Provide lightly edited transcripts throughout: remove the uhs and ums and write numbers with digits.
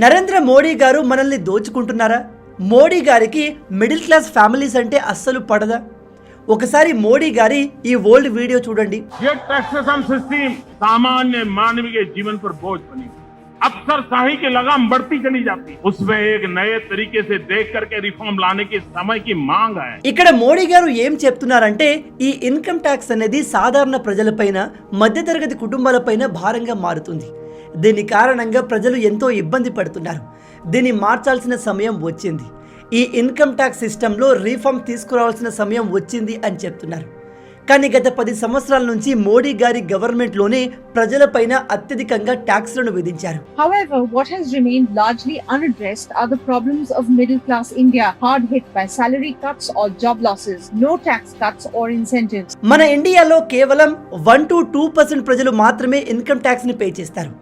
నరేంద్ర మోడీ గారు మనల్ని దోచుకుంటున్నారా? మోడీ గారికి మిడిల్ క్లాస్ ఫ్యామిలీస్ అంటే అస్సలు పడదా? ఒకసారి మోడీ గారి ఈ ఓల్డ్ వీడియో చూడండి. ये टैक्सेशन सिस्टम सामान्य मानव के जीवन पर बोझ बनी, अफसरशाही की लगाम बढ़ती चली जाती, उसमें एक नए तरीके से देख करके रिफॉर्म लाने की समय की मांग है. ఇక్కడ మోడీ గారు ఏం చెప్తున్నారంటే ఈ ఇన్కమ్ ట్యాక్స్ అనేది సాధారణ ప్రజలపైన, మధ్యతరగతి కుటుంబాలపైన భారంగా మారుతుంది. దీని కారణంగా ప్రజలు ఎంతో ఇబ్బంది పడుతున్నారు. దీన్ని మార్చాల్సిన సమయం వచ్చింది. ఈ ఇన్కమ్ ట్యాక్స్ సిస్టంలో రీఫార్మ్ తీసుకురావాల్సిన సమయం వచ్చింది అని చెప్తున్నారు. కానీ గత 10 సంవత్సరాల నుంచి మోడీ గారి గవర్నమెంట్లోనే ప్రజలపైన అత్యధికంగా ట్యాక్స్లను విధించారు. However, what has remained largely unaddressed are the problems of middle class India, hard hit by salary cuts or job losses, no tax cuts or incentives. మన ఇండియాలో కేవలం 1 to 2% ప్రజలు మాత్రమే ఇన్కమ్ ట్యాక్స్ ని పే చేస్తారు.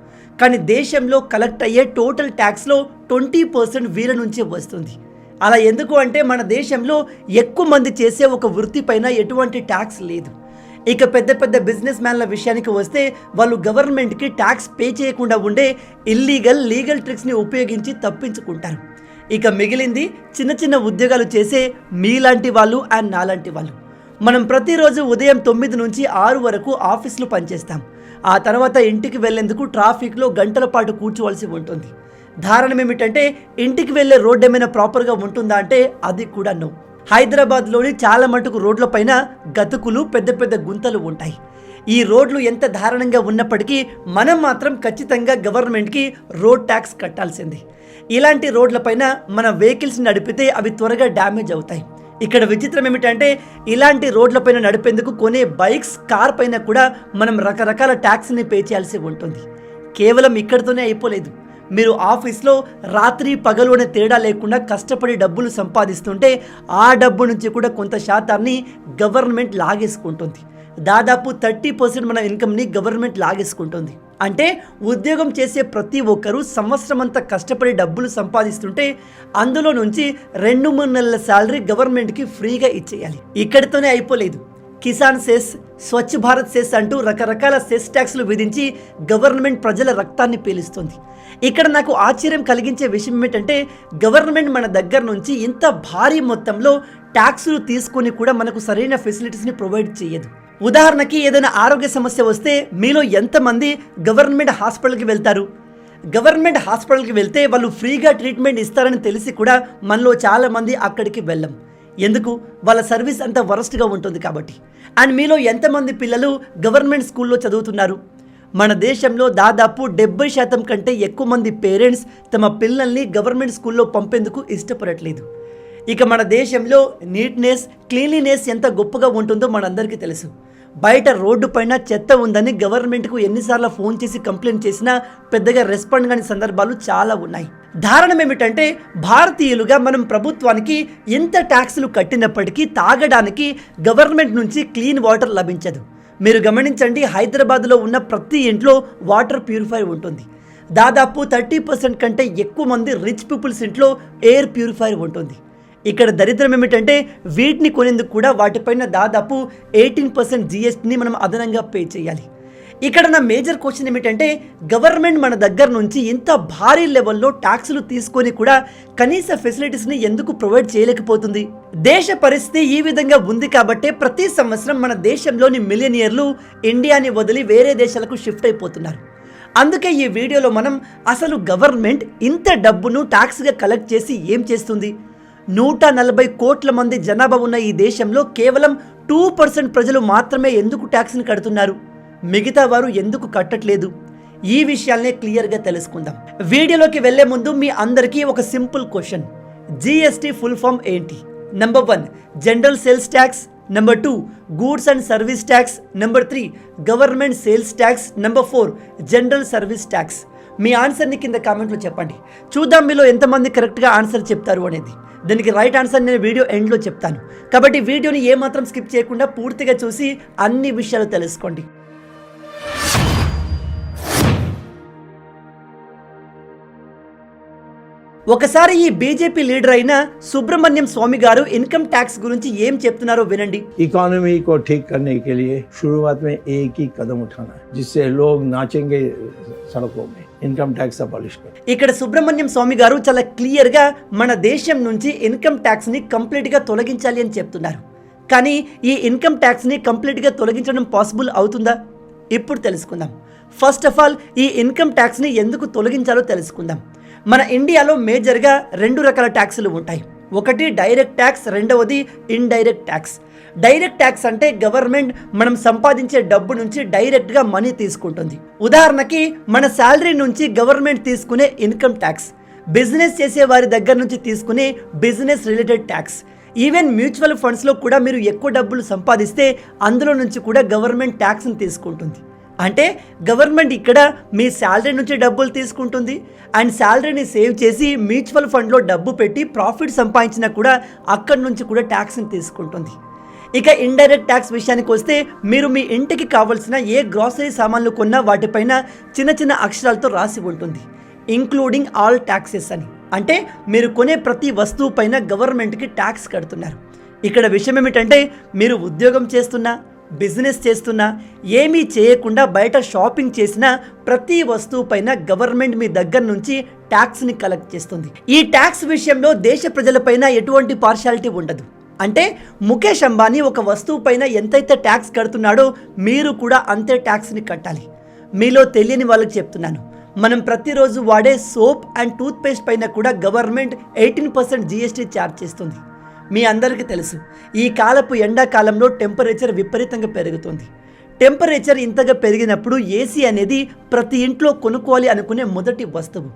కానీ దేశంలో కలెక్ట్ అయ్యే టోటల్ ట్యాక్స్లో 20% వీళ్ళ నుంచే వస్తుంది. అలా ఎందుకు అంటే మన దేశంలో ఎక్కువ మంది చేసే ఒక వృత్తి పైన ఎటువంటి ట్యాక్స్ లేదు. ఇక పెద్ద పెద్ద బిజినెస్ మ్యాన్ల విషయానికి వస్తే వాళ్ళు గవర్నమెంట్కి ట్యాక్స్ పే చేయకుండా ఉండే లీగల్ ట్రిక్స్ని ఉపయోగించి తప్పించుకుంటారు. ఇక మిగిలింది చిన్న చిన్న ఉద్యోగాలు చేసే మీలాంటి వాళ్ళు అండ్ నాలాంటి వాళ్ళు. మనం ప్రతిరోజు ఉదయం 9 నుంచి 6 వరకు ఆఫీస్లో పనిచేస్తాం. ఆ తర్వాత ఇంటికి వెళ్లేందుకు ట్రాఫిక్లో గంటల పాటు కూర్చోవలసి ఉంటుంది. ధారణం ఏమిటంటే ఇంటికి వెళ్ళే రోడ్డు ఏమైనా ప్రాపర్గా ఉంటుందా అంటే అది కూడా నో. హైదరాబాద్లోని చాలా మటుకు రోడ్లపైన గతుకులు, పెద్ద పెద్ద గుంతలు ఉంటాయి. ఈ రోడ్లు ఎంత దారుణంగా ఉన్నప్పటికీ మనం మాత్రం ఖచ్చితంగా గవర్నమెంట్కి రోడ్ ట్యాక్స్ కట్టాల్సింది. ఇలాంటి రోడ్లపైన మన వెహికల్స్ నడిపితే అవి త్వరగా డ్యామేజ్ అవుతాయి. ఇక్కడ విచిత్రం ఏమిటంటే ఇలాంటి రోడ్లపైన నడిపేందుకు కొనే బైక్స్, కార్ పైన కూడా మనం రకరకాల ట్యాక్స్ని పే చేయాల్సి ఉంటుంది. కేవలం ఇక్కడితోనే అయిపోలేదు. మీరు ఆఫీస్లో రాత్రి పగలు అనే తేడా లేకుండా కష్టపడి డబ్బులు సంపాదిస్తుంటే ఆ డబ్బు నుంచి కూడా కొంత శాతాన్ని గవర్నమెంట్ లాగేసుకుంటుంది. దాదాపు 30% మన ఇన్కమ్ని గవర్నమెంట్ లాగేసుకుంటుంది. అంటే ఉద్యోగం చేసే ప్రతి ఒక్కరూ సంవత్సరం అంతా కష్టపడి డబ్బులు సంపాదిస్తుంటే అందులో నుంచి 2-3 నెలల శాలరీ గవర్నమెంట్కి ఫ్రీగా ఇచ్చేయాలి. ఇక్కడితోనే అయిపోలేదు. కిసాన్ సెస్, స్వచ్ఛ భారత్ సెస్ అంటూ రకరకాల సెస్ ట్యాక్స్లు విధించి గవర్నమెంట్ ప్రజల రక్తాన్ని పీలుస్తుంది. ఇక్కడ నాకు ఆశ్చర్యం కలిగించే విషయం ఏమిటంటే గవర్నమెంట్ మన దగ్గర నుంచి ఇంత భారీ మొత్తంలో ట్యాక్సులు తీసుకొని కూడా మనకు సరైన ఫెసిలిటీస్ని ప్రొవైడ్ చేయదు. ఉదాహరణకి ఏదైనా ఆరోగ్య సమస్య వస్తే మీలో ఎంతమంది గవర్నమెంట్ హాస్పిటల్కి వెళ్తారు? గవర్నమెంట్ హాస్పిటల్కి వెళ్తే వాళ్ళు ఫ్రీగా ట్రీట్మెంట్ ఇస్తారని తెలిసి కూడా మనలో చాలామంది అక్కడికి వెళ్ళం. ఎందుకు? వాళ్ళ సర్వీస్ అంత వరస్ట్గా ఉంటుంది కాబట్టి. అండ్ మీలో ఎంతమంది పిల్లలు గవర్నమెంట్ స్కూల్లో చదువుతున్నారు? మన దేశంలో దాదాపు 70% కంటే ఎక్కువ మంది పేరెంట్స్ తమ పిల్లల్ని గవర్నమెంట్ స్కూల్లో పంపేందుకు ఇష్టపడట్లేదు. ఇక మన దేశంలో నీట్నెస్, క్లీన్లీనెస్ ఎంత గొప్పగా ఉంటుందో మనందరికీ తెలుసు. బయట రోడ్డు పైన చెత్త ఉందని గవర్నమెంట్కు ఎన్నిసార్లు ఫోన్ చేసి కంప్లైంట్ చేసినా పెద్దగా రెస్పాండ్ కాని సందర్భాలు చాలా ఉన్నాయి. ధారణం ఏమిటంటే భారతీయులుగా మనం ప్రభుత్వానికి ఎంత ట్యాక్సులు కట్టినప్పటికీ తాగడానికి గవర్నమెంట్ నుంచి క్లీన్ వాటర్ లభించదు. మీరు గమనించండి, హైదరాబాద్లో ఉన్న ప్రతి ఇంట్లో వాటర్ ప్యూరిఫైర్ ఉంటుంది. దాదాపు 30% కంటే ఎక్కువ మంది రిచ్ పీపుల్స్ ఇంట్లో ఎయిర్ ప్యూరిఫైర్ ఉంటుంది. ఇక్కడ దరిద్రం ఏమిటంటే వీటిని కొనేందుకు కూడా వాటిపైన దాదాపు 18% GSTని మనం అదనంగా పే చేయాలి. ఇక్కడ నా మేజర్ క్వశ్చన్ ఏమిటంటే గవర్నమెంట్ మన దగ్గర నుంచి ఇంత భారీ లెవెల్లో ట్యాక్సులు తీసుకొని కూడా కనీస ఫెసిలిటీస్ని ఎందుకు ప్రొవైడ్ చేయలేకపోతుంది? దేశ పరిస్థితి ఈ విధంగా ఉంది కాబట్టే ప్రతి సంవత్సరం మన దేశంలోని మిలియనియర్లు ఇండియాని వదిలి వేరే దేశాలకు షిఫ్ట్ అయిపోతున్నారు. అందుకే ఈ వీడియోలో మనం అసలు గవర్నమెంట్ ఇంత డబ్బును ట్యాక్స్గా కలెక్ట్ చేసి ఏం చేస్తుంది? 140 కోట్ల మంది జనాభా ఉన్న ఈ దేశంలో కేవలం 2% ప్రజలు మాత్రమే ఎందుకు ట్యాక్స్ని కడుతున్నారు? మిగతా వారు ఎందుకు కట్టట్లేదు? ఈ విషయాల్నే క్లియర్గా తెలుసుకుందాం. వీడియోలోకి వెళ్లే ముందు మీ అందరికీ ఒక simple question. GST full form ఏంటి? Number 1 general sales tax, number 2 goods and service tax, number 3 government sales tax, number 4 general service tax. మీ ఆన్సర్ని కింద కామెంట్లో చెప్పండి. చూద్దాం మీలో ఎంతమంది కరెక్ట్గా ఆన్సర్ చెప్తారు అనేది. దీనికి రైట్ ఆన్సర్ నేను వీడియో ఎండ్లో చెప్తాను. కాబట్టి వీడియోని ఏమాత్రం స్కిప్ చేయకుండా పూర్తిగా చూసి అన్ని విషయాలు తెలుసుకోండి. ఒకసారి ఈ బీజేపీ లీడర్ అయిన సుబ్రహ్మణ్యం స్వామి గారు ఇన్కమ్ ట్యాక్స్ గురించి ఏం చెప్తున్నారో వినండి. इकोनॉमी को ठीक करने के लिए शुरुआत में एक ही कदम उठाना है जिससे लोग नाचेंगे सड़कों में, इनकम टैक्स अबॉलिश कर। ఇక్కడ సుబ్రహ్మణ్యం స్వామి గారు చాలా క్లియర్గా మన దేశం నుంచి ఇన్కమ్ ట్యాక్స్ని కంప్లీట్గా తొలగించాలి అని చెప్తున్నారు. కానీ ఈ ఇన్కమ్ ట్యాక్స్ని కంప్లీట్గా తొలగించడం పాసిబుల్ అవుతుందా? ఇప్పుడు తెలుసుకుందాం. ఫస్ట్ ఆఫ్ ఆల్ ఈ ఇన్కమ్ ట్యాక్స్ని ఎందుకు తొలగించాలో తెలుసుకుందాం. మన ఇండియాలో మేజర్గా 2 రకాల ట్యాక్సులు ఉంటాయి. ఒకటి డైరెక్ట్ ట్యాక్స్, రెండవది ఇండైరెక్ట్ ట్యాక్స్. డైరెక్ట్ ట్యాక్స్ అంటే గవర్నమెంట్ మనం సంపాదించే డబ్బు నుంచి డైరెక్ట్గా మనీ తీసుకుంటుంది. ఉదాహరణకి మన శాలరీ నుంచి గవర్నమెంట్ తీసుకునే ఇన్కమ్ ట్యాక్స్, బిజినెస్ చేసే వారి దగ్గర నుంచి తీసుకునే business related tax, even mutual ఫండ్స్లో కూడా మీరు ఎక్కువ డబ్బులు సంపాదిస్తే అందులో నుంచి కూడా గవర్నమెంట్ ట్యాక్స్ని తీసుకుంటుంది. అంటే గవర్నమెంట్ ఇక్కడ మీ శాలరీ నుంచి డబ్బులు తీసుకుంటుంది అండ్ శాలరీని సేవ్ చేసి మ్యూచువల్ ఫండ్లో డబ్బు పెట్టి ప్రాఫిట్ సంపాదించినా కూడా అక్కడి నుంచి కూడా ట్యాక్స్ని తీసుకుంటుంది. ఇక ఇండైరెక్ట్ ట్యాక్స్ విషయానికి వస్తే మీరు మీ ఇంటికి కావాల్సిన ఏ గ్రాసరీ సామాన్లు కొన్నా వాటిపైన చిన్న చిన్న అక్షరాలతో రాసి ఉంటుంది ఇంక్లూడింగ్ ఆల్ ట్యాక్సెస్ అని. అంటే మీరు కొనే ప్రతి వస్తువు పైన గవర్నమెంట్కి ట్యాక్స్ కడుతున్నారు. ఇక్కడ విషయం ఏమిటంటే మీరు ఉద్యోగం చేస్తున్నా, బిజినెస్ చేస్తున్నా, ఏమీ చేయకుండా బయట షాపింగ్ చేసిన ప్రతి వస్తువు పైన గవర్నమెంట్ మీ దగ్గర నుంచి ట్యాక్స్ని కలెక్ట్ చేస్తుంది. ఈ ట్యాక్స్ విషయంలో దేశ ప్రజలపైన ఎటువంటి పార్షాలిటీ ఉండదు. అంటే ముఖేష్ అంబానీ ఒక వస్తువు పైన ఎంతైతే ట్యాక్స్ కడుతున్నాడో మీరు కూడా అంతే ట్యాక్స్ని కట్టాలి. మీలో తెలియని వాళ్ళకి చెప్తున్నాను, మనం ప్రతిరోజు వాడే సోప్ అండ్ టూత్పేస్ట్ పైన కూడా గవర్నమెంట్ 18% GST ఛార్జ్ చేస్తుంది. మీ అందరికీ తెలుసు, ఈ కాలపు ఎండాకాలంలో టెంపరేచర్ విపరీతంగా పెరుగుతుంది. టెంపరేచర్ ఇంతగా పెరిగినప్పుడు ఏసీ అనేది ప్రతి ఇంట్లో కొనుక్కోవాలి అనుకునే మొదటి వస్తువు.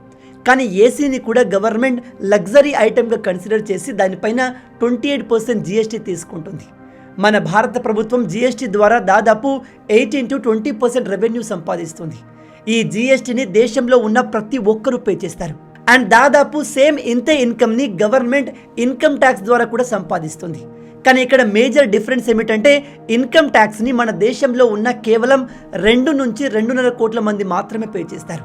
కానీ ఏసీని కూడా గవర్నమెంట్ లగ్జరీ ఐటెంగా కన్సిడర్ చేసి దానిపైన 28% GST తీసుకుంటుంది. మన భారత ప్రభుత్వం GST ద్వారా దాదాపు 18 to 20% రెవెన్యూ సంపాదిస్తుంది. ఈ GSTని దేశంలో ఉన్న ప్రతి ఒక్కరూ పే చేస్తారు అండ్ దాదాపు సేమ్ ఇంతే ఇన్కమ్ని గవర్నమెంట్ ఇన్కమ్ ట్యాక్స్ ద్వారా కూడా సంపాదిస్తుంది. కానీ ఇక్కడ మేజర్ డిఫరెన్స్ ఏమిటంటే ఇన్కమ్ ట్యాక్స్ని మన దేశంలో ఉన్న కేవలం 2 నుంచి 2.5 కోట్ల మంది మాత్రమే పే చేస్తారు.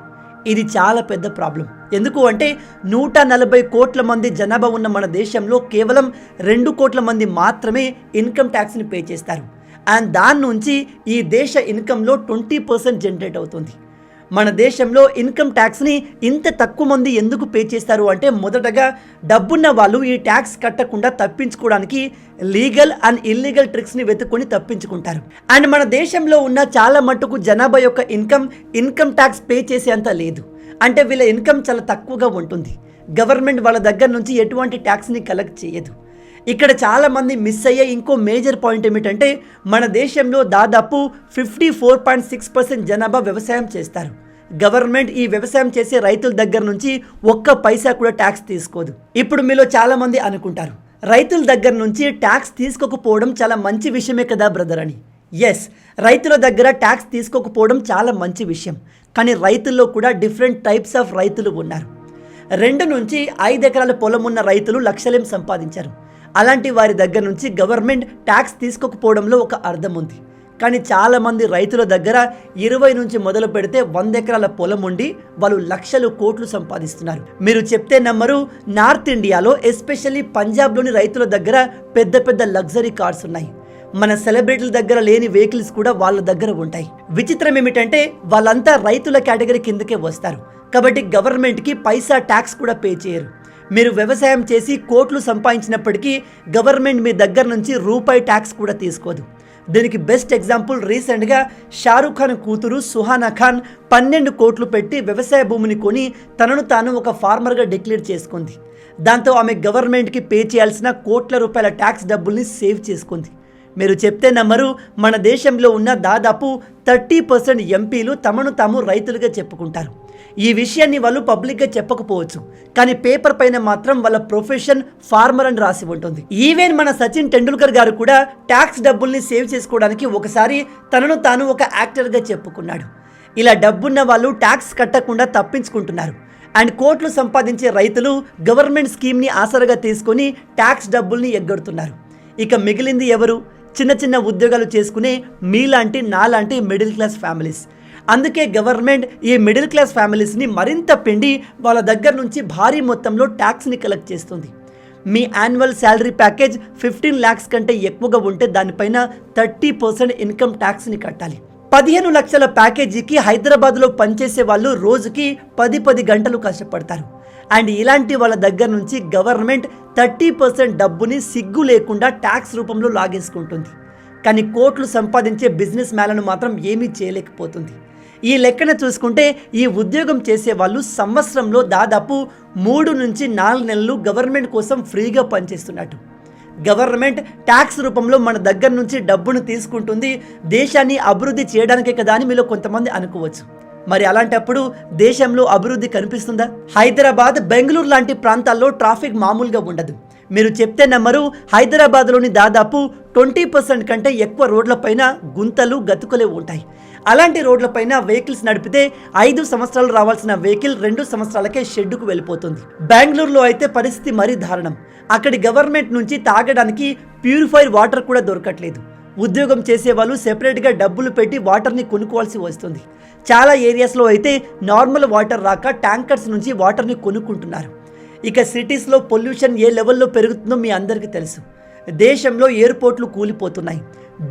ఇది చాలా పెద్ద ప్రాబ్లం. ఎందుకు అంటే 140 కోట్ల మంది జనాభా ఉన్న మన దేశంలో కేవలం 2 కోట్ల మంది మాత్రమే ఇన్కమ్ ట్యాక్స్ని పే చేస్తారు అండ్ దాని నుంచి ఈ దేశ ఇన్కంలో 20% జనరేట్ అవుతుంది. మన దేశంలో ఇన్కమ్ ట్యాక్స్ని ఇంత తక్కువ మంది ఎందుకు పే చేస్తారు అంటే మొదటగా డబ్బున్న వాళ్ళు ఈ ట్యాక్స్ కట్టకుండా తప్పించుకోవడానికి లీగల్ అండ్ ఇల్లీగల్ ట్రిక్స్ని వెతుక్కొని తప్పించుకుంటారు. అండ్ మన దేశంలో ఉన్న చాలా మట్టుకు జనాభా యొక్క ఇన్కమ్ ట్యాక్స్ పే చేసేంత లేదు. అంటే వీళ్ళ ఇన్కమ్ చాలా తక్కువగా ఉంటుంది. గవర్నమెంట్ వాళ్ళ దగ్గర నుంచి ఎటువంటి ట్యాక్స్ని కలెక్ట్ చేయదు. ఇక్కడ చాలామంది మిస్ అయ్యే ఇంకో మేజర్ పాయింట్ ఏమిటంటే మన దేశంలో దాదాపు 54.6% జనాభా వ్యవసాయం చేస్తారు. గవర్నమెంట్ ఈ వ్యవసాయం చేసే రైతుల దగ్గర నుంచి ఒక్క పైసా కూడా ట్యాక్స్ తీసుకోదు. ఇప్పుడు మీలో చాలామంది అనుకుంటారు, రైతుల దగ్గర నుంచి ట్యాక్స్ తీసుకోకపోవడం చాలా మంచి విషయమే కదా బ్రదర్ అని. ఎస్, రైతుల దగ్గర ట్యాక్స్ తీసుకోకపోవడం చాలా మంచి విషయం. కానీ రైతుల్లో కూడా డిఫరెంట్ టైప్స్ ఆఫ్ రైతులు ఉన్నారు. 2 నుంచి 5 ఎకరాల పొలం ఉన్న రైతులు లక్షలేం సంపాదించారు. అలాంటి వారి దగ్గర నుంచి గవర్నమెంట్ ట్యాక్స్ తీసుకోకపోవడంలో ఒక అర్థం ఉంది. కానీ చాలామంది రైతుల దగ్గర 20 నుంచి మొదలు పెడితే 100 ఎకరాల పొలం ఉండి వాళ్ళు లక్షలు కోట్లు సంపాదిస్తున్నారు. మీరు చెప్తే నమ్మరు, నార్త్ ఇండియాలో ఎస్పెషల్లీ పంజాబ్లోని రైతుల దగ్గర పెద్ద పెద్ద లగ్జరీ కార్స్ ఉన్నాయి. మన సెలబ్రిటీల దగ్గర లేని వెహికల్స్ కూడా వాళ్ళ దగ్గర ఉంటాయి. విచిత్రం ఏమిటంటే వాళ్ళంతా రైతుల కేటగిరీ కిందకే వస్తారు. కాబట్టి గవర్నమెంట్కి పైసా ట్యాక్స్ కూడా పే చేయరు. మీరు వ్యవసాయం చేసి కోట్లు సంపాదించినప్పటికీ గవర్నమెంట్ మీ దగ్గర నుంచి రూపాయి ట్యాక్స్ కూడా తీసుకోదు. దీనికి బెస్ట్ ఎగ్జాంపుల్ రీసెంట్గా షారూఖ్ ఖాన్ కూతురు సుహానా ఖాన్ 12 కోట్లు పెట్టి వ్యవసాయ భూమిని కొని తనను తాను ఒక ఫార్మర్గా డిక్లేర్ చేసుకుంది. దాంతో ఆమె గవర్నమెంట్కి పే చేయాల్సిన కోట్ల రూపాయల ట్యాక్స్ డబ్బుల్ని సేవ్ చేసుకుంది. మీరు చెప్తే నమ్మరు, మన దేశంలో ఉన్న దాదాపు 30% ఎంపీలు తమను తాము రైతులుగా చెప్పుకుంటారు. ఈ విషయాన్ని వాళ్ళు పబ్లిక్గా చెప్పకపోవచ్చు, కానీ పేపర్ పైన మాత్రం వాళ్ళ ప్రొఫెషన్ ఫార్మర్ అని రాసి ఉంటుంది. ఈవెన్ మన సచిన్ టెండూల్కర్ గారు కూడా ట్యాక్స్ డబ్బుల్ని సేవ్ చేసుకోవడానికి ఒకసారి తనను తాను ఒక యాక్టర్గా చెప్పుకున్నాడు. ఇలా డబ్బున్న వాళ్ళు ట్యాక్స్ కట్టకుండా తప్పించుకుంటున్నారు అండ్ కోట్లు సంపాదించే రైతులు గవర్నమెంట్ స్కీమ్ని ఆసరగా తీసుకొని ట్యాక్స్ డబ్బుల్ని ఎగ్గొడుతున్నారు. ఇక మిగిలింది ఎవరు? చిన్న చిన్న ఉద్యోగాలు చేసుకునే మీలాంటి నాలాంటి మిడిల్ క్లాస్ ఫ్యామిలీస్. అందుకే గవర్నమెంట్ ఈ మిడిల్ క్లాస్ ఫ్యామిలీస్ని మరింత పిండి వాళ్ళ దగ్గర నుంచి భారీ మొత్తంలో ట్యాక్స్ని కలెక్ట్ చేస్తుంది. మీ యాన్యువల్ శాలరీ ప్యాకేజ్ 15 lakhs కంటే ఎక్కువగా ఉంటే దానిపైన 30% ఇన్కమ్ ట్యాక్స్ని కట్టాలి. 15 లక్షల ప్యాకేజీకి హైదరాబాద్లో పనిచేసే వాళ్ళు రోజుకి 10 గంటలు కష్టపడతారు. అండ్ ఇలాంటి వాళ్ళ దగ్గర నుంచి గవర్నమెంట్ 30% డబ్బుని సిగ్గు లేకుండా ట్యాక్స్ రూపంలో లాగేసుకుంటుంది. కానీ కోట్లు సంపాదించే బిజినెస్ మ్యాన్లను మాత్రం ఏమీ చేయలేకపోతుంది. ఈ లెక్కన చూసుకుంటే ఈ ఉద్యోగం చేసే వాళ్ళు సంవత్సరంలో దాదాపు 3 నుంచి 4 నెలలు గవర్నమెంట్ కోసం ఫ్రీగా పనిచేస్తున్నట్టు. గవర్నమెంట్ ట్యాక్స్ రూపంలో మన దగ్గర నుంచి డబ్బును తీసుకుంటుంది దేశాన్ని అభివృద్ధి చేయడానికే కదా అని మీలో కొంతమంది అనుకోవచ్చు. మరి అలాంటప్పుడు దేశంలో అభివృద్ధి కనిపిస్తుందా? హైదరాబాద్, బెంగళూరు లాంటి ప్రాంతాల్లో ట్రాఫిక్ మామూలుగా ఉండదు. మీరు చెప్తే నమ్మరు, హైదరాబాద్లోని దాదాపు 20% కంటే ఎక్కువ రోడ్లపైన గుంతలు, గతుకులే ఉంటాయి. అలాంటి రోడ్లపైన వెహికల్స్ నడిపితే 5 సంవత్సరాలు రావాల్సిన వెహికల్ 2 సంవత్సరాలకే షెడ్డుకు వెళ్ళిపోతుంది. బెంగళూరులో అయితే పరిస్థితి మరీ దారుణం. అక్కడి గవర్నమెంట్ నుంచి తాగడానికి ప్యూరిఫైర్ వాటర్ కూడా దొరకట్లేదు. ఉద్యోగం చేసే వాళ్ళు సెపరేట్గా డబ్బులు పెట్టి వాటర్ని కొనుక్కోవాల్సి వస్తుంది. చాలా ఏరియాస్లో అయితే నార్మల్ వాటర్ రాక ట్యాంకర్స్ నుంచి వాటర్ని కొనుక్కుంటున్నారు. ఇక సిటీస్లో పొల్యూషన్ ఏ లెవెల్లో పెరుగుతుందో మీ అందరికీ తెలుసు. దేశంలో ఎయిర్పోర్ట్లు కూలిపోతున్నాయి,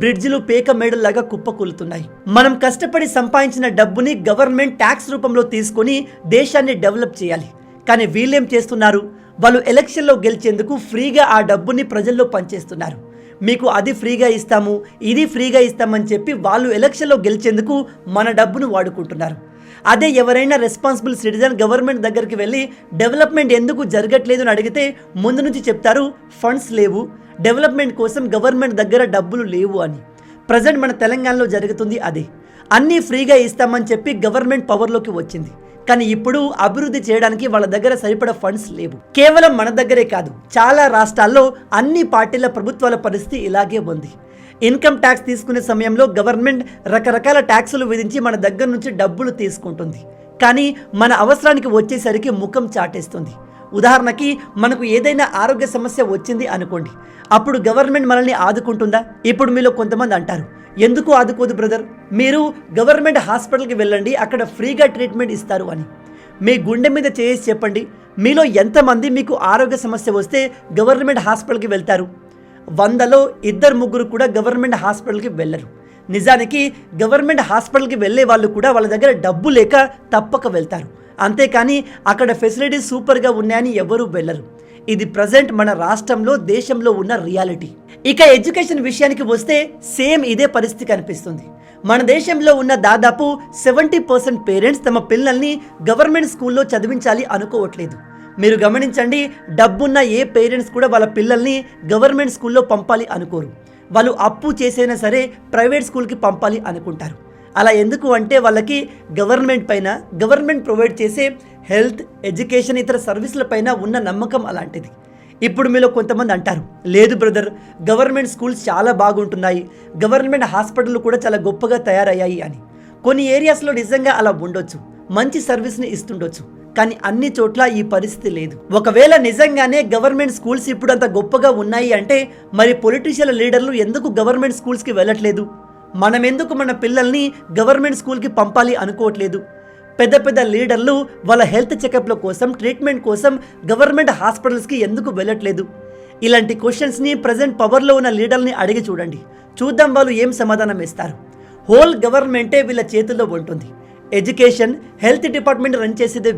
బ్రిడ్జిలు పేక మేడల్లాగా కుప్పకూలుతున్నాయి. మనం కష్టపడి సంపాదించిన డబ్బుని గవర్నమెంట్ ట్యాక్స్ రూపంలో తీసుకొని దేశాన్ని డెవలప్ చేయాలి. కానీ వీళ్ళేం చేస్తున్నారు? వాళ్ళు ఎలక్షన్లో గెలిచేందుకు ఫ్రీగా ఆ డబ్బుని ప్రజల్లో పంచేస్తున్నారు. మీకు అది ఫ్రీగా ఇస్తాము, ఇది ఫ్రీగా ఇస్తామని చెప్పి వాళ్ళు ఎలక్షన్లో గెలిచేందుకు మన డబ్బును వాడుకుంటున్నారు. అదే ఎవరైనా రెస్పాన్సిబుల్ సిటిజన్ గవర్నమెంట్ దగ్గరికి వెళ్ళి డెవలప్మెంట్ ఎందుకు జరగట్లేదు అని అడిగితే ముందు నుంచి చెప్తారు ఫండ్స్ లేవు, డెవలప్మెంట్ కోసం గవర్నమెంట్ దగ్గర డబ్బులు లేవు అని. ప్రజెంట్ మన తెలంగాణలో జరుగుతుంది అదే. అన్నీ ఫ్రీగా ఇస్తామని చెప్పి గవర్నమెంట్ పవర్లోకి వచ్చింది. కానీ ఇప్పుడు అభివృద్ధి చేయడానికి వాళ్ళ దగ్గర సరిపడా ఫండ్స్ లేవు. కేవలం మన దగ్గరే కాదు, చాలా రాష్ట్రాల్లో అన్ని పార్టీల ప్రభుత్వాల పరిస్థితి ఇలాగే ఉంది. ఇన్కమ్ ట్యాక్స్ తీసుకునే సమయంలో గవర్నమెంట్ రకరకాల ట్యాక్సులు విధించి మన దగ్గర నుంచి డబ్బులు తీసుకుంటుంది. కానీ మన అవసరానికి వచ్చేసరికి ముఖం చాటేస్తుంది. ఉదాహరణకి మనకు ఏదైనా ఆరోగ్య సమస్య వచ్చింది అనుకోండి, అప్పుడు గవర్నమెంట్ మనల్ని ఆదుకుంటుందా? ఇప్పుడు మీలో కొంతమంది అంటారు, ఎందుకు ఆదుకోదు బ్రదర్, మీరు గవర్నమెంట్ హాస్పిటల్కి వెళ్ళండి, అక్కడ ఫ్రీగా ట్రీట్మెంట్ ఇస్తారు అని. మీ గుండె మీద చేసి చెప్పండి, మీలో ఎంతమంది మీకు ఆరోగ్య సమస్య వస్తే గవర్నమెంట్ హాస్పిటల్కి వెళ్తారు? 100లో 2-3 కూడా గవర్నమెంట్ హాస్పిటల్కి వెళ్ళరు. నిజానికి గవర్నమెంట్ హాస్పిటల్కి వెళ్ళే వాళ్ళు కూడా వాళ్ళ దగ్గర డబ్బు లేక తప్పక వెళ్తారు. అంతేకాని అక్కడ ఫెసిలిటీస్ సూపర్గా ఉన్నాయని ఎవరూ వెళ్ళరు. ఇది ప్రజెంట్ మన రాష్ట్రంలో, దేశంలో ఉన్న రియాలిటీ. ఇక ఎడ్యుకేషన్ విషయానికి వస్తే సేమ్ ఇదే పరిస్థితి కనిపిస్తుంది. మన దేశంలో ఉన్న దాదాపు 70% పేరెంట్స్ తమ పిల్లల్ని గవర్నమెంట్ స్కూల్లో చదివించాలి అనుకోవట్లేదు. మీరు గమనించండి, డబ్బున్న ఏ పేరెంట్స్ కూడా వాళ్ళ పిల్లల్ని గవర్నమెంట్ స్కూల్లో పంపాలి అనుకోరు. వాళ్ళు అప్పు చేసైనా సరే ప్రైవేట్ స్కూల్కి పంపాలి అనుకుంటారు. అలా ఎందుకు అంటే వాళ్ళకి గవర్నమెంట్ పైన, గవర్నమెంట్ ప్రొవైడ్ చేసే హెల్త్, ఎడ్యుకేషన్, ఇతర సర్వీసుల పైన ఉన్న నమ్మకం అలాంటిది. ఇప్పుడు మీలో కొంతమంది అంటారు, లేదు బ్రదర్, గవర్నమెంట్ స్కూల్స్ చాలా బాగుంటున్నాయి, గవర్నమెంట్ హాస్పిటల్ కూడా చాలా గొప్పగా తయారయ్యాయి అని. కొన్ని ఏరియాస్లో నిజంగా అలా ఉండొచ్చు, మంచి సర్వీస్ని ఇస్తుండొచ్చు. కానీ అన్ని చోట్ల ఈ పరిస్థితి లేదు. ఒకవేళ నిజంగానే గవర్నమెంట్ స్కూల్స్ ఇప్పుడు అంత గొప్పగా ఉన్నాయి అంటే మరి పొలిటీషియల్ లీడర్లు ఎందుకు గవర్నమెంట్ స్కూల్స్కి వెళ్ళట్లేదు? మనం ఎందుకు మన పిల్లల్ని గవర్నమెంట్ స్కూల్కి పంపాలి అనుకోవట్లేదు? పెద్ద పెద్ద లీడర్లు వాళ్ళ హెల్త్ చెకప్ల కోసం, ట్రీట్మెంట్ కోసం గవర్నమెంట్ హాస్పిటల్స్కి ఎందుకు వెళ్ళట్లేదు? ఇలాంటి క్వశ్చన్స్ని ప్రజెంట్ పవర్లో ఉన్న లీడర్ని అడిగి చూడండి, చూద్దాం వాళ్ళు ఏం సమాధానం ఇస్తారు. హోల్ గవర్నమెంటే వీళ్ళ చేతుల్లో ఉంటుంది. ఎడ్యుకేషన్, హెల్త్ డిపార్ట్మెంట్ రన్ చేసేదే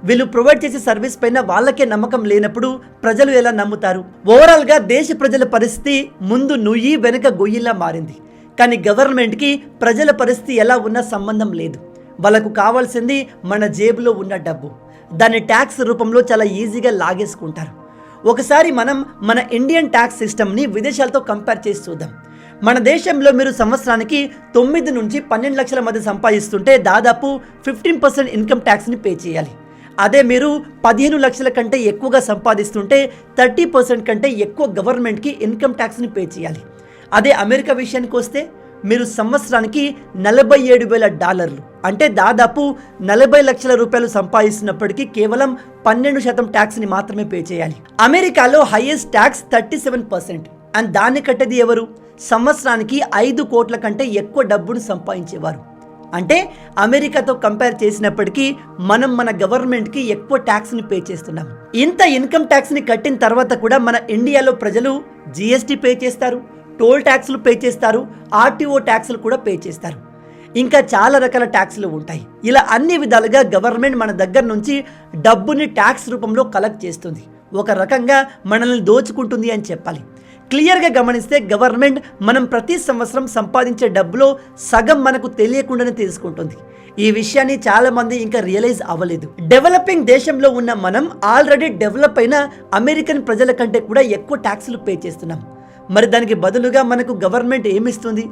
వీళ్ళు ప్రొవైడ్ చేసే సర్వీస్ పైన వాళ్ళకే నమ్మకం లేనప్పుడు ప్రజలు ఎలా నమ్ముతారు? ఓవరాల్గా దేశ ప్రజల పరిస్థితి ముందు నుయ్యి వెనుక గొయ్యిలా మారింది. కానీ గవర్నమెంట్కి ప్రజల పరిస్థితి ఎలా ఉన్నా సంబంధం లేదు. వాళ్ళకు కావాల్సింది మన జేబులో ఉన్న డబ్బు. దాన్ని ట్యాక్స్ రూపంలో చాలా ఈజీగా లాగేసుకుంటారు. ఒకసారి మనం మన ఇండియన్ ట్యాక్స్ సిస్టమ్ని విదేశాలతో కంపేర్ చేసి చూద్దాం. మన దేశంలో మీరు సంవత్సరానికి 9 నుంచి 12 లక్షల మధ్య సంపాదిస్తుంటే దాదాపు 15% ఇన్కమ్ ట్యాక్స్ని పే చేయాలి. అదే మీరు 15 లక్షల కంటే ఎక్కువగా సంపాదిస్తుంటే 30% కంటే ఎక్కువ గవర్నమెంట్కి ఇన్కమ్ ట్యాక్స్ని పే చేయాలి. అదే అమెరికా విషయానికి వస్తే మీరు సంవత్సరానికి $47,000 అంటే దాదాపు 40 లక్షల రూపాయలు సంపాదిస్తున్నప్పటికీ కేవలం 12% ట్యాక్స్ని మాత్రమే పే చేయాలి. అమెరికాలో హైయెస్ట్ ట్యాక్స్ 37%. అండ్ దాన్ని కట్టేది ఎవరు? సంవత్సరానికి 5 కోట్ల కంటే ఎక్కువ డబ్బును సంపాదించేవారు. అంటే అమెరికాతో కంపేర్ చేసినప్పటికీ మనం మన గవర్నమెంట్కి ఎక్కువ ట్యాక్స్ని పే చేస్తున్నాం. ఇంత ఇన్కమ్ ట్యాక్స్ని కట్టిన తర్వాత కూడా మన ఇండియాలో ప్రజలు GST పే చేస్తారు, టోల్ ట్యాక్స్లు పే చేస్తారు, RTO ట్యాక్స్లు కూడా పే చేస్తారు. ఇంకా చాలా రకాల ట్యాక్స్లు ఉంటాయి. ఇలా అన్ని విధాలుగా గవర్నమెంట్ మన దగ్గర నుంచి డబ్బుని ట్యాక్స్ రూపంలో కలెక్ట్ చేస్తుంది. ఒక రకంగా మనల్ని దోచుకుంటుంది అని చెప్పాలి. క్లియర్గా గమనిస్తే గవర్నమెంట్ మనం ప్రతి సంవత్సరం సంపాదించే డబ్బులో సగం మనకు తెలియకుండానే తీసుకుంటుంది. ఈ విషయాన్ని చాలా మంది ఇంకా రియలైజ్ అవ్వలేదు. డెవలపింగ్ దేశంలో ఉన్న మనం ఆల్రెడీ డెవలప్ అయిన అమెరికన్ ప్రజల కంటే కూడా ఎక్కువ ట్యాక్సులు పే చేస్తున్నాం. మరి దానికి బదులుగా మనకు గవర్నమెంట్ ఏమిస్తుంది?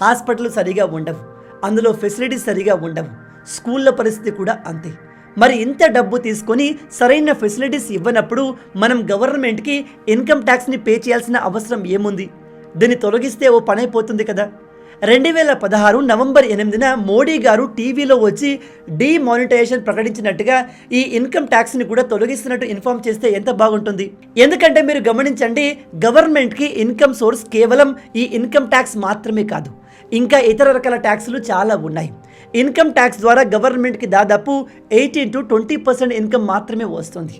హాస్పిటల్ సరిగా ఉండవు, అందులో ఫెసిలిటీస్ సరిగా ఉండవు, స్కూళ్ళ పరిస్థితి కూడా అంతే. మరి ఇంత డబ్బు తీసుకొని సరైన ఫెసిలిటీస్ ఇవ్వనప్పుడు మనం గవర్నమెంట్కి ఇన్కమ్ ట్యాక్స్ని పే చేయాల్సిన అవసరం ఏముంది? దీన్ని తొలగిస్తే ఓ పని అయిపోతుంది కదా. 2016 నవంబర్ 8న మోడీ గారు టీవీలో వచ్చి డీమానిటైజేషన్ ప్రకటించినట్టుగా ఈ ఇన్కమ్ ట్యాక్స్ని కూడా తొలగిస్తున్నట్టు ఇన్ఫార్మ్ చేస్తే ఎంత బాగుంటుంది. ఎందుకంటే మీరు గమనించండి, గవర్నమెంట్కి ఇన్కమ్ సోర్స్ కేవలం ఈ ఇన్కమ్ ట్యాక్స్ మాత్రమే కాదు, ఇంకా ఇతర రకాల ట్యాక్స్లు చాలా ఉన్నాయి. ఇన్కమ్ ట్యాక్స్ ద్వారా గవర్నమెంట్కి దాదాపు 18 to 20% ఇన్కమ్ మాత్రమే వస్తుంది.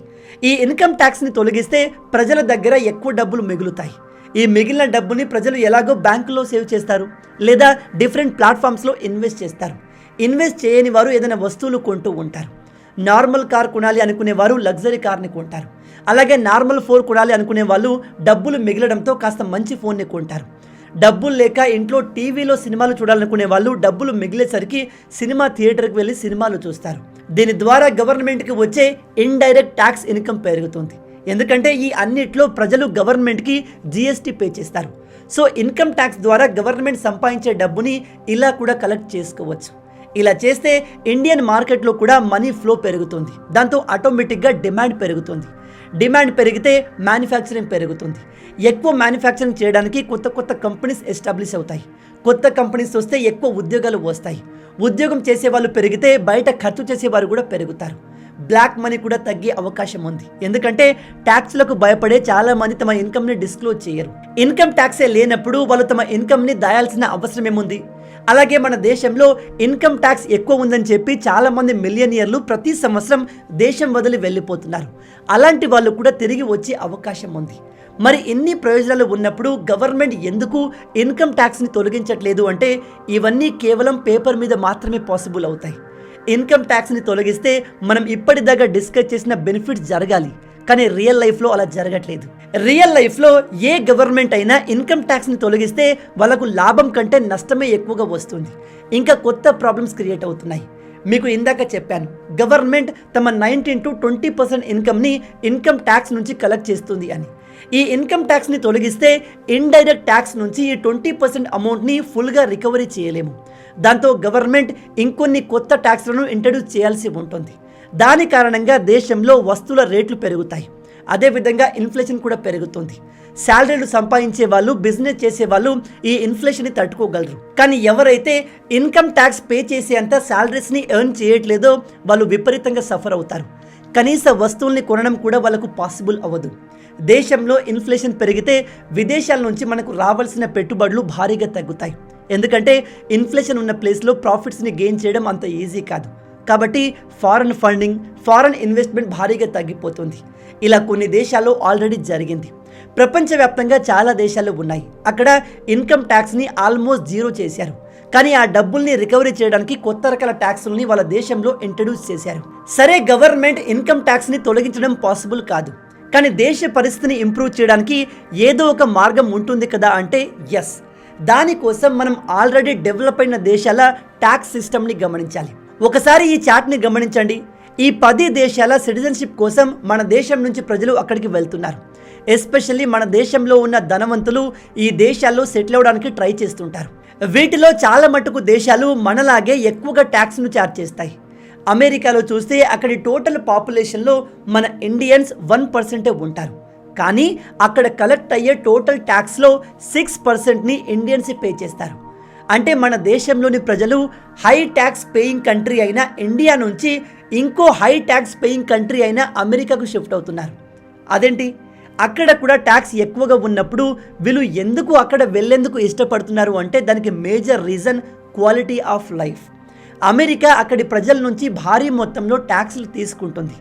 ఈ ఇన్కమ్ ట్యాక్స్ని తొలగిస్తే ప్రజల దగ్గర ఎక్కువ డబ్బులు మిగులుతాయి. ఈ మిగిలిన డబ్బుని ప్రజలు ఎలాగో బ్యాంకులో సేవ్ చేస్తారు, లేదా డిఫరెంట్ ప్లాట్ఫామ్స్లో ఇన్వెస్ట్ చేస్తారు. ఇన్వెస్ట్ చేయని వారు ఏదైనా వస్తువులు కొంటూ ఉంటారు. నార్మల్ కార్ కొనాలి అనుకునే వారు లగ్జరీ కార్ని కొంటారు. అలాగే నార్మల్ ఫోన్ కొనాలి అనుకునే వాళ్ళు డబ్బులు మిగలడంతో కాస్త మంచి ఫోన్ని కొంటారు. డబ్బులు లేక ఇంట్లో టీవీలో సినిమాలు చూడాలనుకునే వాళ్ళు డబ్బులు మిగిలేసరికి సినిమా థియేటర్కి వెళ్ళి సినిమాలు చూస్తారు. దీని ద్వారా గవర్నమెంట్కి వచ్చే ఇండైరెక్ట్ ట్యాక్స్ ఇన్కమ్ పెరుగుతుంది. ఎందుకంటే ఈ అన్నిట్లో ప్రజలు గవర్నమెంట్కి జిఎస్టీ పే చేస్తారు. సో ఇన్కమ్ ట్యాక్స్ ద్వారా గవర్నమెంట్ సంపాదించే డబ్బుని ఇలా కూడా కలెక్ట్ చేసుకోవచ్చు. ఇలా చేస్తే ఇండియన్ మార్కెట్లో కూడా మనీ ఫ్లో పెరుగుతుంది. దాంతో ఆటోమేటిక్గా డిమాండ్ పెరుగుతుంది. డిమాండ్ పెరిగితే మ్యానుఫ్యాక్చరింగ్ పెరుగుతుంది. ఎక్కువ మ్యానుఫ్యాక్చరింగ్ చేయడానికి కొత్త కొత్త కంపెనీస్ ఎస్టాబ్లిష్ అవుతాయి. కొత్త కంపెనీస్ వస్తే ఎక్కువ ఉద్యోగాలు వస్తాయి. ఉద్యోగం చేసేవాళ్ళు పెరిగితే బయట ఖర్చు చేసేవారు కూడా పెరుగుతారు. బ్లాక్ మనీ కూడా తగ్గే అవకాశం ఉంది. ఎందుకంటే ట్యాక్స్లకు భయపడే చాలా మంది తమ ఇన్కమ్ని డిస్క్లోజ్ చేయరు. ఇన్కమ్ ట్యాక్సే లేనప్పుడు వాళ్ళు తమ ఇన్కమ్ని దాయాల్సిన అవసరం ఏముంది? అలాగే మన దేశంలో ఇన్కమ్ ట్యాక్స్ ఎక్కువ ఉందని చెప్పి చాలా మంది మిలియనియర్లు ప్రతి సంవత్సరం దేశం వదిలి వెళ్ళిపోతున్నారు. అలాంటి వాళ్ళు కూడా తిరిగి వచ్చే అవకాశం ఉంది. మరి ఇన్ని ప్రయోజనాలు ఉన్నప్పుడు గవర్నమెంట్ ఎందుకు ఇన్కమ్ ట్యాక్స్ని తొలగించట్లేదు అంటే ఇవన్నీ కేవలం పేపర్ మీద మాత్రమే పాసిబుల్ అవుతాయి. ఇన్కమ్ ట్యాక్స్ని తొలగిస్తే మనం ఇప్పటిదాకా డిస్కస్ చేసిన బెనిఫిట్స్ జరగాలి, కానీ రియల్ లైఫ్లో అలా జరగట్లేదు. రియల్ లైఫ్లో ఏ గవర్నమెంట్ అయినా ఇన్కమ్ ట్యాక్స్ని తొలగిస్తే వాళ్ళకు లాభం కంటే నష్టమే ఎక్కువగా వస్తుంది. ఇంకా కొత్త ప్రాబ్లమ్స్ క్రియేట్ అవుతున్నాయి. మీకు ఇందాక చెప్పాను, గవర్నమెంట్ తమ 19 to 20% ఇన్కమ్ని ఇన్కమ్ ట్యాక్స్ నుంచి కలెక్ట్ చేస్తుంది అని. ఈ ఇన్కమ్ ట్యాక్స్ని తొలగిస్తే ఇండైరెక్ట్ ట్యాక్స్ నుంచి ఈ 20% అమౌంట్ని ఫుల్గా రికవరీ చేయలేము. దాంతో గవర్నమెంట్ ఇంకొన్ని కొత్త ట్యాక్స్లను ఇంట్రడ్యూస్ చేయాల్సి ఉంటుంది. దాని కారణంగా దేశంలో వస్తువుల రేట్లు పెరుగుతాయి. అదేవిధంగా ఇన్ఫ్లేషన్ కూడా పెరుగుతుంది. శాలరీలు సంపాదించే వాళ్ళు, బిజినెస్ చేసే వాళ్ళు ఈ ఇన్ఫ్లేషన్ని తట్టుకోగలరు. కానీ ఎవరైతే ఇన్కమ్ ట్యాక్స్ పే చేసేంత శాలరీస్ని ఎర్న్ చేయట్లేదో వాళ్ళు విపరీతంగా సఫర్ అవుతారు. కనీస వస్తువుల్ని కొనడం కూడా వాళ్ళకు పాసిబుల్ అవ్వదు. దేశంలో ఇన్ఫ్లేషన్ పెరిగితే విదేశాల నుంచి మనకు రావాల్సిన పెట్టుబడులు భారీగా తగ్గుతాయి. ఎందుకంటే ఇన్ఫ్లేషన్ ఉన్న ప్లేస్లో ప్రాఫిట్స్ని గెయిన్ చేయడం అంత ఈజీ కాదు. కాబట్టి ఫారెన్ ఫండింగ్, ఫారెన్ ఇన్వెస్ట్మెంట్ భారీగా తగ్గిపోతుంది. ఇలా కొన్ని దేశాల్లో ఆల్రెడీ జరిగింది. ప్రపంచవ్యాప్తంగా చాలా దేశాలు ఉన్నాయి. అక్కడ ఇన్కమ్ ట్యాక్స్ని ఆల్మోస్ట్ జీరో చేశారు. కానీ ఆ డబ్బుల్ని రికవరీ చేయడానికి కొత్త రకాల ట్యాక్సుల్ని వాళ్ళ దేశంలో ఇంట్రడ్యూస్ చేశారు. సరే, గవర్నమెంట్ ఇన్కమ్ ట్యాక్స్ని తొలగించడం పాసిబుల్ కాదు, కానీ దేశ పరిస్థితిని ఇంప్రూవ్ చేయడానికి ఏదో ఒక మార్గం ఉంటుంది కదా అంటే ఎస్. దానికోసం మనం ఆల్రెడీ డెవలప్ అయిన దేశాల ట్యాక్స్ సిస్టమ్ని గమనించాలి. ఒకసారి ఈ చార్ట్ని గమనించండి. ఈ 10 దేశాల సిటిజన్షిప్ కోసం మన దేశం నుంచి ప్రజలు అక్కడికి వెళ్తున్నారు. ఎస్పెషల్లీ మన దేశంలో ఉన్న ధనవంతులు ఈ దేశాల్లో సెటిల్ అవ్వడానికి ట్రై చేస్తుంటారు. వీటిలో చాలా మటుకు దేశాలు మనలాగే ఎక్కువగా ట్యాక్స్ను ఛార్జ్ చేస్తాయి. అమెరికాలో చూస్తే అక్కడి టోటల్ పాపులేషన్లో మన ఇండియన్స్ 1% ఉంటారు. కానీ అక్కడ కలెక్ట్ అయ్యే టోటల్ ట్యాక్స్లో 6%ని ఇండియన్స్ పే చేస్తారు. అంటే మన దేశంలోని ప్రజలు హై ట్యాక్స్ పేయింగ్ కంట్రీ అయిన ఇండియా నుంచి ఇంకో హై ట్యాక్స్ పేయింగ్ కంట్రీ అయిన అమెరికాకు షిఫ్ట్ అవుతున్నారు. అదేంటి? అక్కడ కూడా ట్యాక్స్ ఎక్కువగా ఉన్నప్పుడు వీళ్ళు ఎందుకు అక్కడ వెళ్ళేందుకు ఇష్టపడుతున్నారు అంటే దానికి major reason quality of life. America అక్కడి ప్రజల నుంచి భారీ మొత్తంలో ట్యాక్స్లు తీసుకుంటుంది.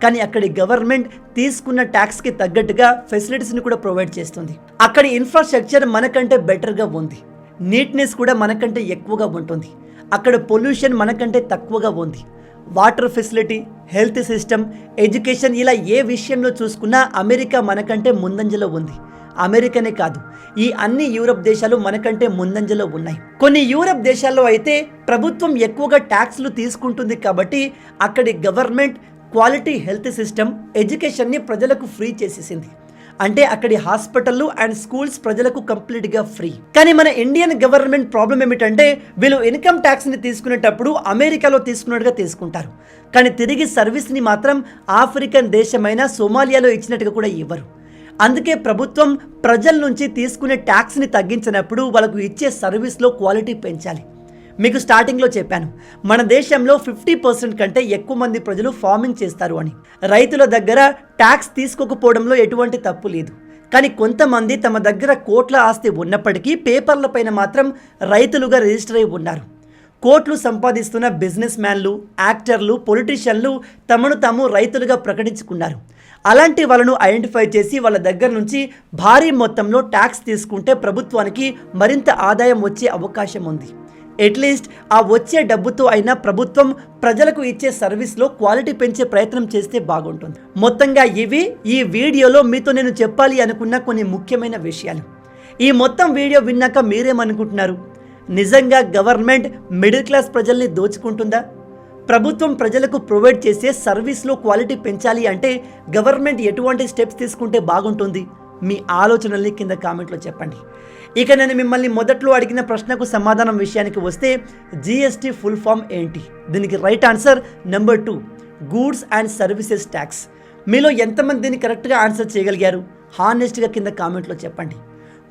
కానీ అక్కడి గవర్నమెంట్ తీసుకున్న ట్యాక్స్కి తగ్గట్టుగా ఫెసిలిటీస్ని కూడా ప్రొవైడ్ చేస్తుంది. అక్కడి ఇన్ఫ్రాస్ట్రక్చర్ మనకంటే బెటర్గా ఉంది. నీట్నెస్ కూడా మనకంటే ఎక్కువగా ఉంటుంది. అక్కడ పొల్యూషన్ మనకంటే తక్కువగా ఉంది. Water facility, health system, education ఇలా ఏ విషయంలో చూసుకున్నా అమెరికా మనకంటే ముందంజలో ఉంది. అమెరికానే కాదు, ఈ అన్ని యూరప్ దేశాలు మనకంటే ముందంజలో ఉన్నాయి. కొన్ని యూరప్ దేశాల్లో అయితే ప్రభుత్వం ఎక్కువగా ట్యాక్స్లు తీసుకుంటుంది కాబట్టి అక్కడి గవర్నమెంట్ క్వాలిటీ హెల్త్ సిస్టమ్, ఎడ్యుకేషన్ని ప్రజలకు ఫ్రీ చేసేసింది. అంటే అక్కడి హాస్పిటళ్ళు అండ్ స్కూల్స్ ప్రజలకు కంప్లీట్గా ఫ్రీ. కానీ మన ఇండియన్ గవర్నమెంట్ ప్రాబ్లం ఏమిటంటే వీళ్ళు ఇన్కమ్ ట్యాక్స్ని తీసుకునేటప్పుడు అమెరికాలో తీసుకున్నట్టుగా తీసుకుంటారు, కానీ తిరిగి సర్వీస్ని మాత్రం ఆఫ్రికన్ దేశమైన సోమాలియాలో ఇచ్చినట్టుగా కూడా ఇవ్వరు. అందుకే ప్రభుత్వం ప్రజల నుంచి తీసుకునే ట్యాక్స్ని తగ్గించినప్పుడు వాళ్ళకు ఇచ్చే సర్వీస్లో క్వాలిటీ పెంచాలి. మీకు స్టార్టింగ్లో చెప్పాను, మన దేశంలో 50% కంటే ఎక్కువ మంది ప్రజలు ఫార్మింగ్ చేస్తారు అని. రైతుల దగ్గర ట్యాక్స్ తీసుకోకపోవడంలో ఎటువంటి తప్పు లేదు. కానీ కొంతమంది తమ దగ్గర కోట్ల ఆస్తి ఉన్నప్పటికీ పేపర్ల పైన మాత్రం రైతులుగా రిజిస్టర్ అయి ఉన్నారు. కోట్లు సంపాదిస్తున్న బిజినెస్ మ్యాన్లు, యాక్టర్లు, పొలిటీషియన్లు తమను తాము రైతులుగా ప్రకటించుకున్నారు. అలాంటి వాళ్ళను ఐడెంటిఫై చేసి వాళ్ళ దగ్గర నుంచి భారీ మొత్తంలో ట్యాక్స్ తీసుకుంటే ప్రభుత్వానికి మరింత ఆదాయం వచ్చే అవకాశం ఉంది. అట్లీస్ట్ ఆ వచ్చే డబ్బుతో అయినా ప్రభుత్వం ప్రజలకు ఇచ్చే సర్వీస్లో క్వాలిటీ పెంచే ప్రయత్నం చేస్తే బాగుంటుంది. మొత్తంగా ఇవి ఈ వీడియోలో మీతో నేను చెప్పాలి అనుకున్న కొన్ని ముఖ్యమైన విషయాలు. ఈ మొత్తం వీడియో విన్నాక మీరేమనుకుంటున్నారు? నిజంగా గవర్నమెంట్ మిడిల్ క్లాస్ ప్రజల్ని దోచుకుంటుందా? ప్రభుత్వం ప్రజలకు ప్రొవైడ్ చేసే సర్వీస్లో క్వాలిటీ పెంచాలి అంటే గవర్నమెంట్ ఎటువంటి స్టెప్స్ తీసుకుంటే బాగుంటుంది? మీ ఆలోచనల్ని కింద కామెంట్లో చెప్పండి. ఇక నేను మిమ్మల్ని మొదట్లో అడిగిన ప్రశ్నకు సమాధానం విషయానికి వస్తే జిఎస్టీ ఫుల్ ఫామ్ ఏంటి? దీనికి right answer number 2, goods and services tax. మీలో ఎంతమంది దీన్ని కరెక్ట్గా ఆన్సర్ చేయగలిగారు? హానెస్ట్గా కింద కామెంట్లో చెప్పండి.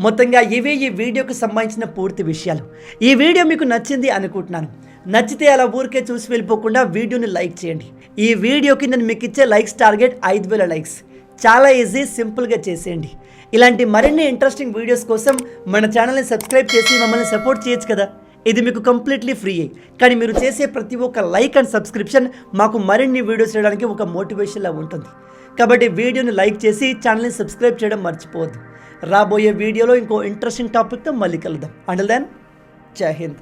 మొత్తంగా ఇవే ఈ వీడియోకి సంబంధించిన పూర్తి విషయాలు. ఈ వీడియో మీకు నచ్చింది అనుకుంటున్నాను. నచ్చితే అలా ఊరికే చూసి వెళ్ళిపోకుండా వీడియోని లైక్ చేయండి. ఈ వీడియోకి నేను మీకు ఇచ్చే లైక్స్ టార్గెట్ 5000 లైక్స్. చాలా ఈజీ, సింపుల్గా చేసేయండి. ఇలాంటి మరిన్ని ఇంట్రెస్టింగ్ వీడియోస్ కోసం మన ఛానల్ని సబ్స్క్రైబ్ చేసి మమ్మల్ని సపోర్ట్ చేయొచ్చు కదా. ఇది మీకు కంప్లీట్లీ ఫ్రీయే, కానీ మీరు చేసే ప్రతి ఒక్క లైక్ అండ్ సబ్స్క్రిప్షన్ మాకు మరిన్ని వీడియోస్ చేయడానికి ఒక మోటివేషన్లా ఉంటుంది. కాబట్టి వీడియోని లైక్ చేసి ఛానల్ని సబ్స్క్రైబ్ చేయడం మర్చిపోవద్దు. రాబోయే వీడియోలో ఇంకో ఇంట్రెస్టింగ్ టాపిక్తో మళ్ళీ కలుద్దాం. అంటిల్ దెన్, జై హింద్.